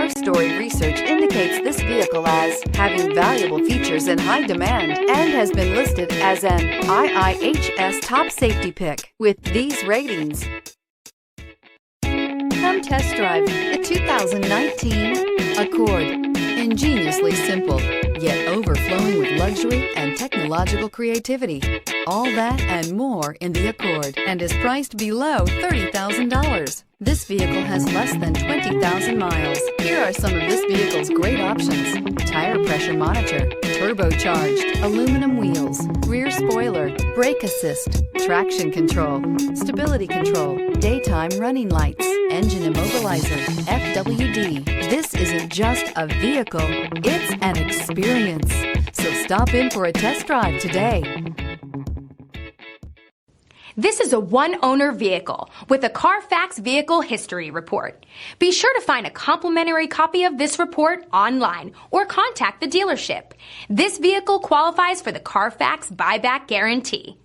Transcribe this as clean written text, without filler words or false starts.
Our story research indicates this vehicle as having valuable features in high demand and has been listed as an IIHS top safety pick with these ratings. Come test drive the 2019 Accord. Ingeniously simple, yet overflowing with luxury and technological creativity. All that and more in the Accord, and is priced below $30,000. This vehicle has less than 20,000 miles. Here are some of this vehicle's great options: tire pressure monitor, turbocharged, aluminum wheels, rear spoiler, brake assist, traction control, stability control, daytime running lights, engine immobilizer, FWD. This isn't just a vehicle, it's an experience. So stop in for a test drive today. This is a one-owner vehicle with a Carfax Vehicle History Report. Be sure to find a complimentary copy of this report online or contact the dealership. This vehicle qualifies for the Carfax Buyback Guarantee.